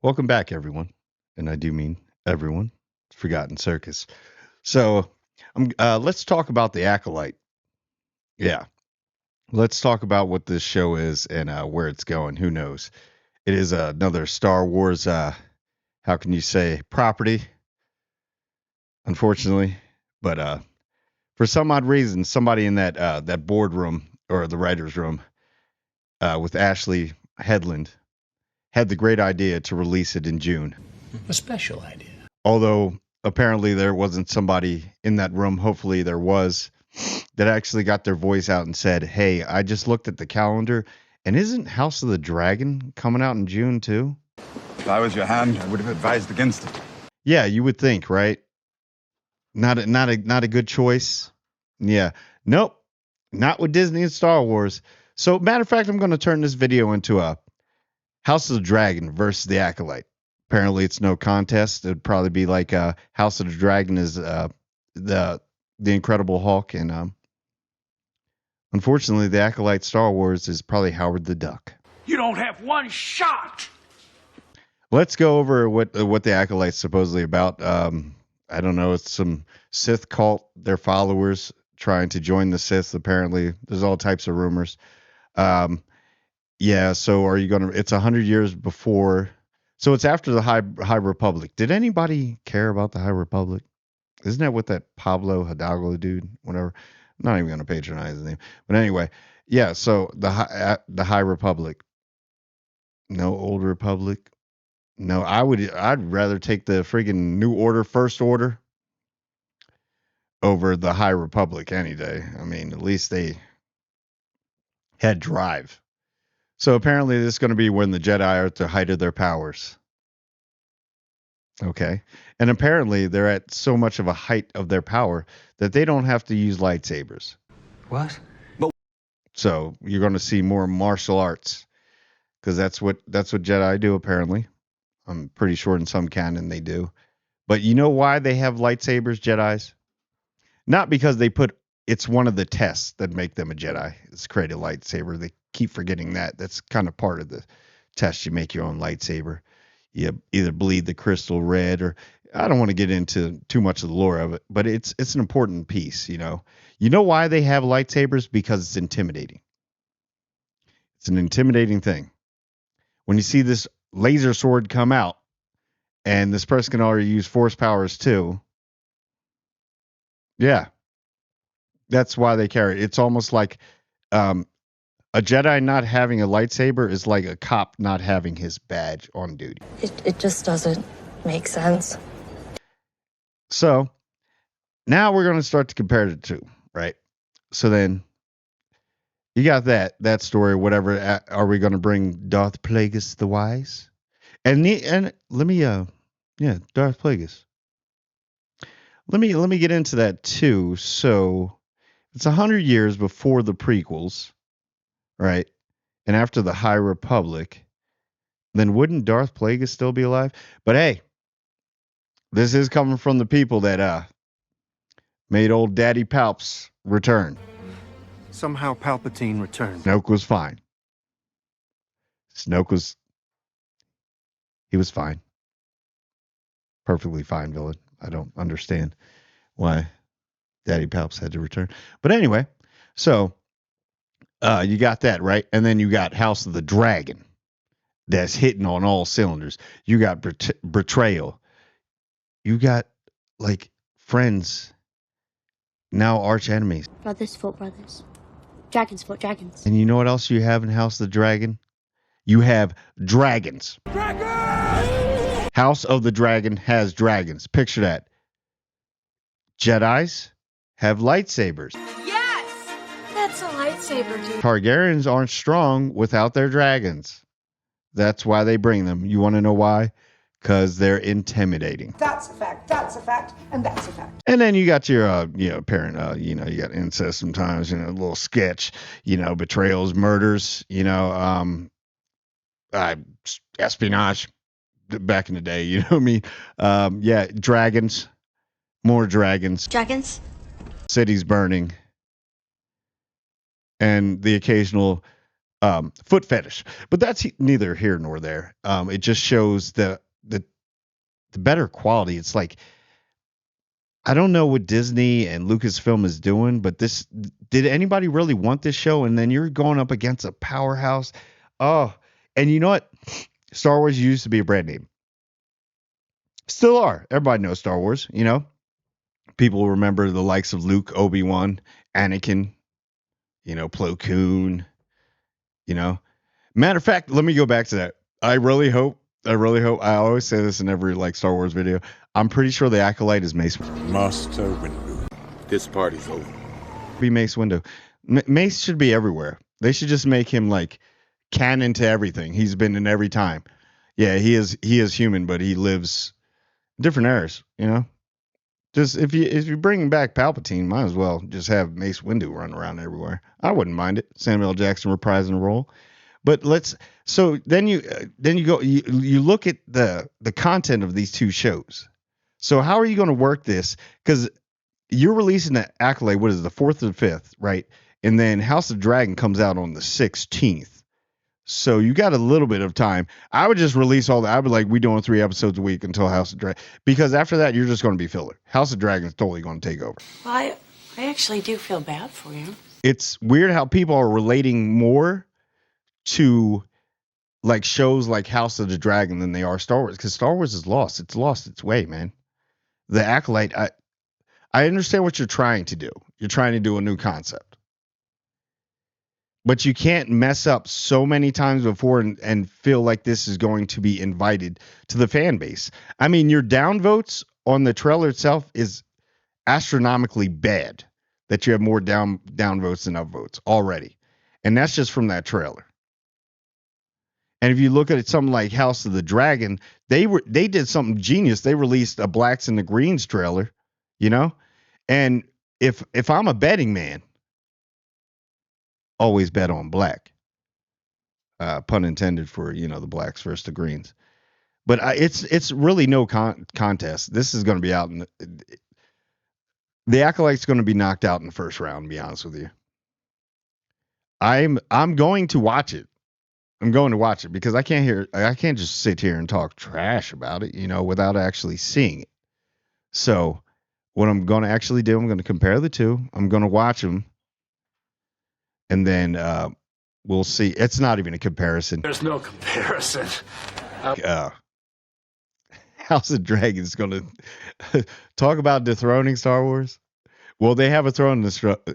Welcome back, everyone, and I do mean everyone. It's Forgotten Circus. So, let's talk about the Acolyte. Yeah, let's talk about what this show is and where it's going. Who knows? It is another Star Wars. How can you say property? Unfortunately, but for some odd reason, somebody in that boardroom or the writers' room with Ashley Headland had the great idea to release it in June. A special idea. Although apparently there wasn't somebody in that room, hopefully there was, that actually got their voice out and said, hey, I just looked at the calendar, and isn't House of the Dragon coming out in June too? If I was your hand, I would have advised against it. Yeah, you would think, right? Not a good choice. Yeah. Nope. Not with Disney and Star Wars. So matter of fact, I'm going to turn this video into a House of the Dragon versus the Acolyte. Apparently, it's no contest. It'd probably be like House of the Dragon is the Incredible Hulk, and unfortunately, the Acolyte Star Wars is probably Howard the Duck. You don't have one shot. Let's go over what the Acolyte's supposedly about. I don't know. It's some Sith cult. Their followers trying to join the Sith. Apparently, there's all types of rumors. Yeah. So, are you gonna? It's 100 years before. So it's after the High Republic. Did anybody care about the High Republic? Isn't that what that Pablo Hidalgo dude? Whatever. I'm not even going to patronize his name. But anyway, yeah. So the High Republic. No Old Republic. No, I'd rather take the friggin' New Order, First Order, over the High Republic any day. I mean, at least they had drive. So apparently this is going to be when the Jedi are at the height of their powers. Okay. And apparently they're at so much of a height of their power that they don't have to use lightsabers. What? So you're going to see more martial arts because that's what Jedi do apparently. I'm pretty sure in some canon they do. But you know why they have lightsabers, Jedis? Not because it's one of the tests that make them a Jedi. It's create a lightsaber. They keep forgetting that. That's kind of part of the test. You make your own lightsaber. You either bleed the crystal red, or I don't want to get into too much of the lore of it, but it's an important piece, you know. You know why they have lightsabers? Because it's intimidating. It's an intimidating thing. When you see this laser sword come out, and this person can already use force powers too. Yeah. That's why they carry it. It's almost like a Jedi not having a lightsaber is like a cop not having his badge on duty. It just doesn't make sense. So now we're going to start to compare the two, right? So then you got that story, whatever. Are we going to bring Darth Plagueis the Wise? And let me Darth Plagueis. Let me get into that too. So it's 100 years before the prequels, right? And after the High Republic, then wouldn't Darth Plagueis still be alive? But hey, this is coming from the people that made old Daddy Palps return. Somehow Palpatine returned. Snoke was fine. He was fine. Perfectly fine villain. I don't understand why Daddy Palps had to return. But anyway, so you got that, right? And then you got House of the Dragon that's hitting on all cylinders. You got betrayal. You got like friends, now arch enemies. Brothers fought brothers. Dragons fought dragons. And you know what else you have in House of the Dragon? You have dragons. House of the Dragon has dragons. Picture that. Jedis have lightsabers. Yes! That's a lightsaber, dude. Targaryens aren't strong without their dragons. That's why they bring them. You want to know why? Because they're intimidating. That's a fact, that's a fact, and that's a fact. And then you got your, parent, you got incest sometimes, a little sketch, betrayals, murders, espionage back in the day, you know what I mean? Yeah, dragons, more dragons. Dragons? Cities burning. And the occasional foot fetish. But that's neither here nor there. It just shows the better quality. It's like, I don't know what Disney and Lucasfilm is doing, but did anybody really want this show? And then you're going up against a powerhouse. Oh, and you know what? Star Wars used to be a brand name. Still are. Everybody knows Star Wars, you know? People remember the likes of Luke, Obi-Wan, Anakin, Plo Koon, you know? Matter of fact, let me go back to that. I really hope, I always say this in every like Star Wars video. I'm pretty sure the Acolyte is Mace. Master Windu. This party's over. Be Mace Windu. Mace should be everywhere. They should just make him like canon to everything. He's been in every time. Yeah, he is human, but he lives different eras, you know? Just if you bring back Palpatine, might as well just have Mace Windu run around everywhere. I wouldn't mind it. Samuel L. Jackson reprising the role. But then you go you look at the content of these two shows. So how are you going to work this? Because you're releasing the Acolyte, what is it, the 4th or the 5th, right? And then House of Dragon comes out on the 16th. So you got a little bit of time. I would just release all that. I would like, we doing 3 episodes a week until House of Dragon. Because after that, you're just going to be filler. House of Dragon is totally going to take over. Well, I actually do feel bad for you. It's weird how people are relating more to like shows like House of the Dragon than they are Star Wars. Because Star Wars is lost. It's lost its way, man. The Acolyte, I understand what you're trying to do. You're trying to do a new concept. But you can't mess up so many times before and feel like this is going to be invited to the fan base. I mean, your downvotes on the trailer itself is astronomically bad that you have more downvotes than upvotes already. And that's just from that trailer. And if you look at something like House of the Dragon, they did something genius. They released a blacks and the greens trailer, you know? And if I'm a betting man, always bet on black. Pun intended for, the blacks versus the greens. But it's really no contest. This is going to be out in the Acolyte's going to be knocked out in the first round, to be honest with you. I'm going to watch it. I'm going to watch it because I can't just sit here and talk trash about it, without actually seeing it. So what I'm going to actually do, I'm going to compare the two. I'm going to watch them. And then we'll see. It's not even a comparison. There's no comparison. House of Dragon is going to talk about dethroning Star Wars. Well, they have a throne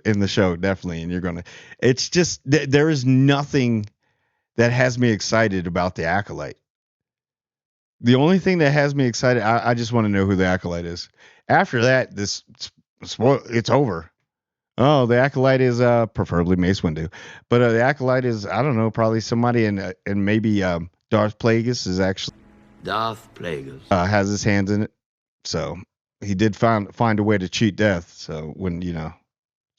in the show, definitely. And you're going to, it's just, there is nothing that has me excited about the Acolyte. The only thing that has me excited, I just want to know who the Acolyte is. After that, it's over. Oh, the Acolyte is preferably Mace Windu, but the Acolyte is, I don't know, probably somebody and maybe Darth Plagueis is actually Darth Plagueis has his hands in it. So he did find a way to cheat death. So when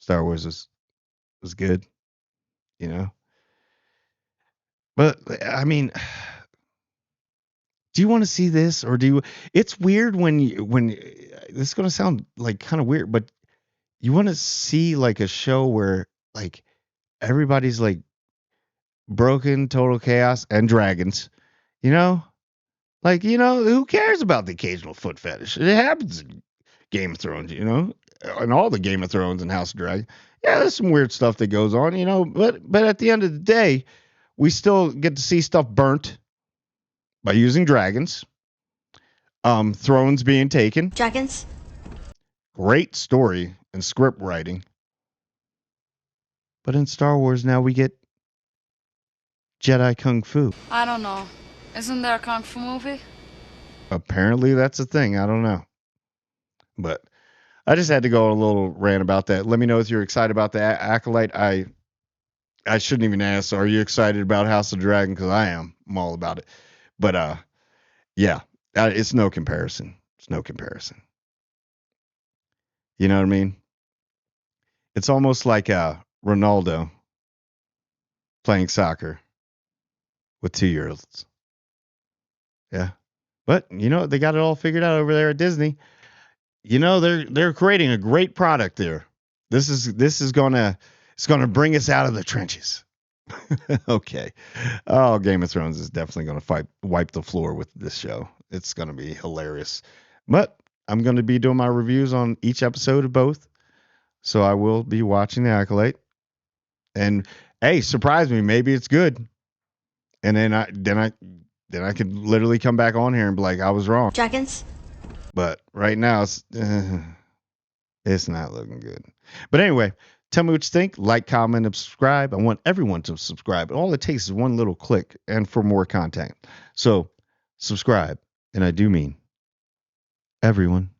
Star Wars was good, But I mean, do you want to see this or do you? It's weird when this is going to sound like kind of weird, but you want to see like a show where like everybody's like broken, total chaos, and dragons, like who cares about the occasional foot fetish? It happens in Game of Thrones, and all the Game of Thrones and House of Dragon. Yeah, there's some weird stuff that goes on, but at the end of the day, we still get to see stuff burnt by using dragons. Thrones being taken. Dragons? Great story and script writing. But in Star Wars now we get Jedi Kung Fu. I don't know. Isn't there a Kung Fu movie? Apparently that's a thing. I don't know. But I just had to go on a little rant about that. Let me know if you're excited about the Acolyte. I shouldn't even ask, are you excited about House of Dragon? Because I am. I'm all about it. But yeah, it's no comparison. It's no comparison. You know what I mean? It's almost like Ronaldo playing soccer with 2-year-olds. Yeah. But they got it all figured out over there at Disney. They're creating a great product there. This is gonna bring us out of the trenches. Okay. Oh, Game of Thrones is definitely going to wipe the floor with this show. It's going to be hilarious. But I'm going to be doing my reviews on each episode of both. So I will be watching The Acolyte. And hey, surprise me, maybe it's good. And then I could literally come back on here and be like, I was wrong. Dragons? But right now it's not looking good. But anyway, tell me what you think. Like, comment, and subscribe. I want everyone to subscribe. All it takes is one little click and for more content. So subscribe. And I do mean everyone.